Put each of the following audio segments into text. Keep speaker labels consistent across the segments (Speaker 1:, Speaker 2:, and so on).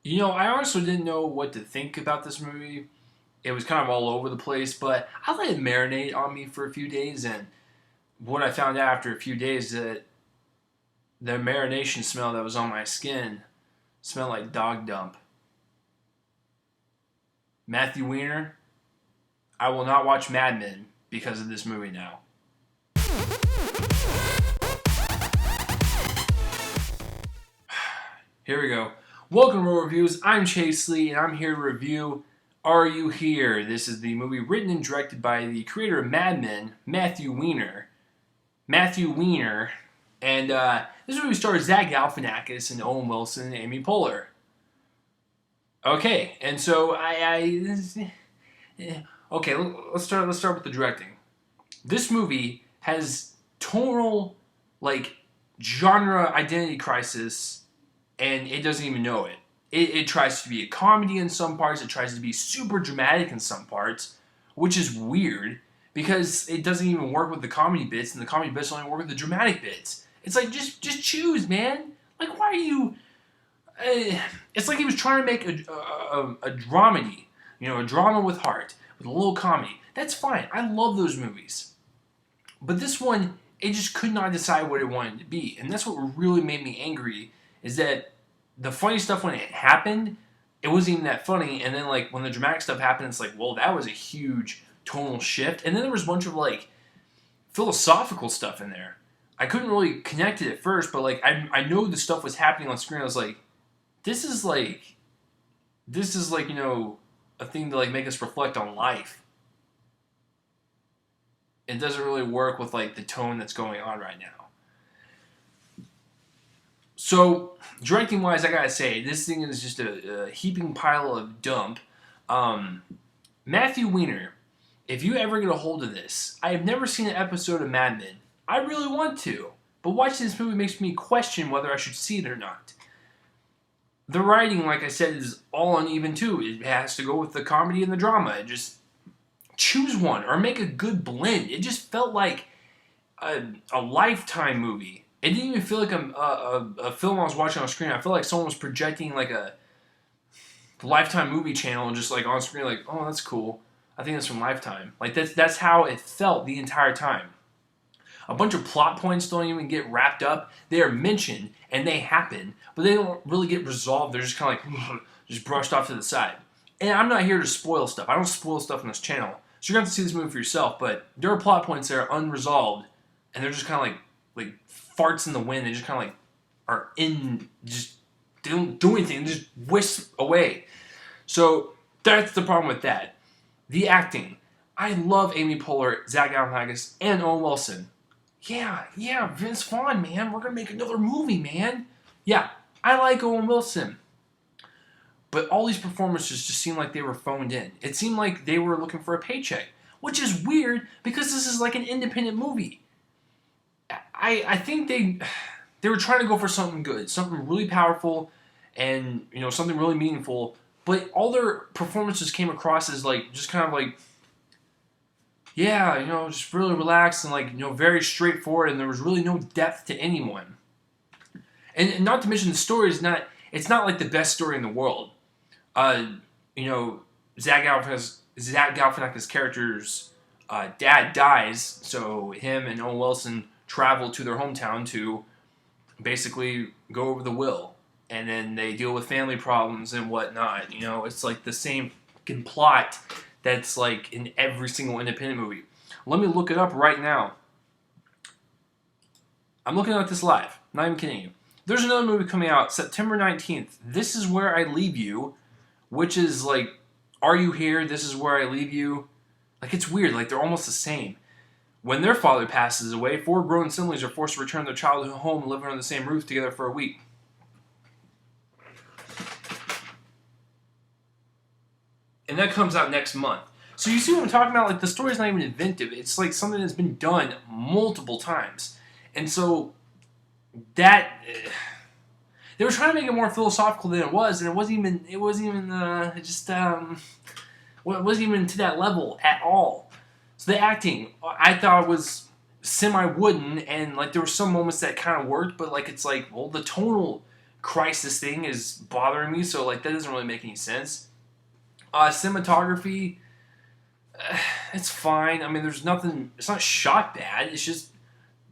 Speaker 1: I honestly didn't know what to think about this movie. It was kind of all over the place, but I let it marinate on me for a few days, and what I found out after a few days that the marination smell that was on my skin smelled like dog dump. Matthew Weiner, I will not watch Mad Men because of this movie now. Here we go. Welcome to Roll Reviews. I'm Chase Lee, and I'm here to review Are You Here? This is the movie written and directed by the creator of Mad Men, Matthew Weiner. And this movie stars Zach Galifianakis and Owen Wilson and Amy Poehler. Okay, and so okay, let's start with the directing. This movie has tonal, genre identity crisis, and it doesn't even know it. It tries to be a comedy in some parts. It tries to be super dramatic in some parts, which is weird because it doesn't even work with the comedy bits, and the comedy bits only work with the dramatic bits. It's like, just choose, man. Like, why are you... it's like he was trying to make a dramedy, a drama with heart, with a little comedy. That's fine. I love those movies. But this one, it just could not decide what it wanted to be. And that's what really made me angry, is that the funny stuff when it happened, it wasn't even that funny. And then, when the dramatic stuff happened, it's like, well, that was a huge tonal shift. And then there was a bunch of, philosophical stuff in there. I couldn't really connect it at first, but, I know the stuff was happening on screen. I was like, this is a thing to, make us reflect on life. It doesn't really work with, the tone that's going on right now. So, directing-wise, I gotta say, this thing is just a heaping pile of dump. Matthew Weiner, if you ever get a hold of this, I have never seen an episode of Mad Men. I really want to, but watching this movie makes me question whether I should see it or not. The writing, like I said, is all uneven too. It has to go with the comedy and the drama. Just choose one or make a good blend. It just felt like a Lifetime movie. It didn't even feel like a film I was watching on screen. I felt like someone was projecting a Lifetime movie channel just on screen, oh, that's cool. I think that's from Lifetime. That's how it felt the entire time. A bunch of plot points don't even get wrapped up. They are mentioned and they happen, but they don't really get resolved. They're just kind of just brushed off to the side. And I'm not here to spoil stuff. I don't spoil stuff on this channel. So you're going to have to see this movie for yourself, but there are plot points that are unresolved, and they're just kind of like farts in the wind. They just kind of are in, just don't do anything, just whisk away. So that's the problem with that. The acting. I love Amy Poehler, Zach Galifianakis, and Owen Wilson. Yeah, Vince Vaughn, man. We're going to make another movie, man. Yeah, I like Owen Wilson. But all these performances just seemed like they were phoned in. It seemed like they were looking for a paycheck, which is weird because this is an independent movie. I think they were trying to go for something good, something really powerful, and something really meaningful. But all their performances came across as just kind of just really relaxed and very straightforward, and there was really no depth to anyone. And not to mention the story is not the best story in the world. Zach Galifianakis' character's dad dies, so him and Owen Wilson travel to their hometown to basically go over the will, and then they deal with family problems and whatnot. It's the same fucking plot that's in every single independent movie. Let me look it up right now. I'm looking at this live. Not even kidding you. There's another movie coming out September 19th. This Is Where I Leave You, which is Are You Here? This Is Where I Leave You. It's weird. They're almost the same. When their father passes away, 4 grown siblings are forced to return to their childhood home and live under the same roof together for a week. And that comes out next month. So you see what I'm talking about? The story's not even inventive. It's something that's been done multiple times. And so that they were trying to make it more philosophical than it was, and it wasn't even to that level at all. So the acting, I thought, was semi-wooden, and there were some moments that kind of worked, but the tonal crisis thing is bothering me, so like that doesn't really make any sense. Cinematography, it's fine. I mean, there's nothing. It's not shot bad. It's just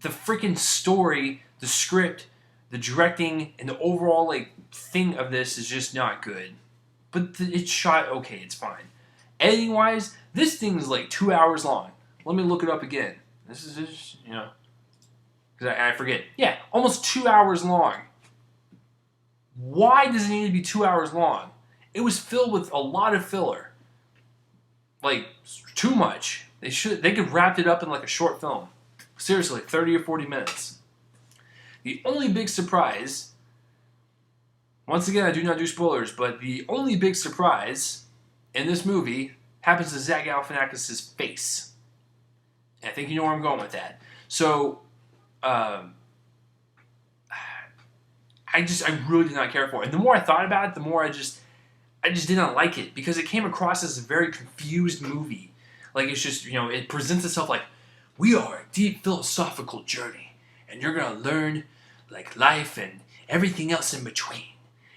Speaker 1: the freaking story, the script, the directing, and the overall like thing of this is just not good. But it's shot okay. It's fine. Editing wise, this thing is like 2 hours long. Let me look it up again. This is just, because I forget. Yeah, almost 2 hours long. Why does it need to be 2 hours long? It was filled with a lot of filler. Like, too much. They could wrap it up in like a short film. Seriously, 30 or 40 minutes. The only big surprise, once again, I do not do spoilers, but the only big surprise in this movie happens to Zach Galifianakis' face. And I think you know where I'm going with that. So, I really did not care for it. And the more I thought about it, the more I just did not like it, because it came across as a very confused movie. Like, it's just, it presents itself like, we are a deep philosophical journey, and you're going to learn, like, life and everything else in between.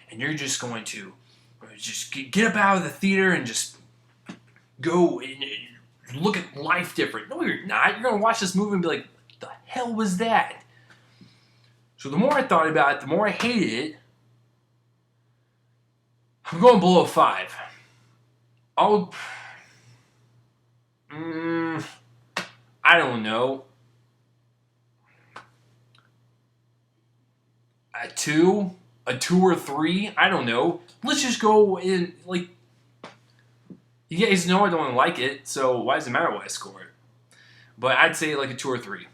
Speaker 1: And you're just going to just get up out of the theater and just go and look at life different. No, you're not. You're going to watch this movie and be like, what the hell was that? So the more I thought about it, the more I hated it. I'm going below 5. I don't know. A 2 or 3? I don't know. Let's just go in, like, you guys know I don't like it, so why does it matter what I score it? But I'd say like a 2 or 3.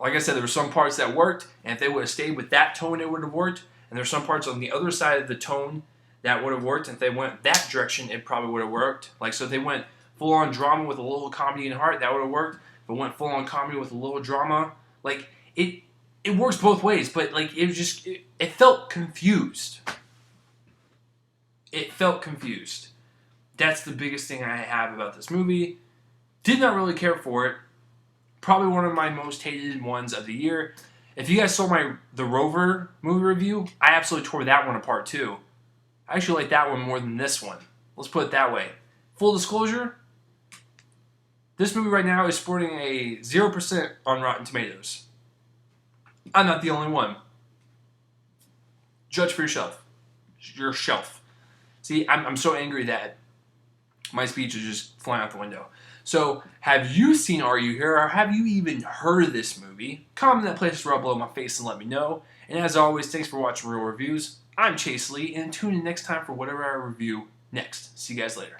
Speaker 1: Like I said, there were some parts that worked, and if they would have stayed with that tone, it would have worked. And there's some parts on the other side of the tone that would have worked. And if they went that direction, it probably would have worked. Like, so if they went full-on drama with a little comedy and heart, that would have worked. If it went full-on comedy with a little drama, like, it works both ways. But, like, it was just, it felt confused. It felt confused. That's the biggest thing I have about this movie. Did not really care for it. Probably one of my most hated ones of the year. If you guys saw the Rover movie review, I absolutely tore that one apart too. I actually like that one more than this one. Let's put it that way. Full disclosure, this movie right now is sporting a 0% on Rotten Tomatoes. I'm not the only one. Judge for yourself. Your shelf. See, I'm so angry that my speech is just flying out the window. So, have you seen Are You Here, or have you even heard of this movie? Comment in that place right below my face and let me know. And as always, thanks for watching Real Reviews. I'm Chase Lee, and tune in next time for whatever I review next. See you guys later.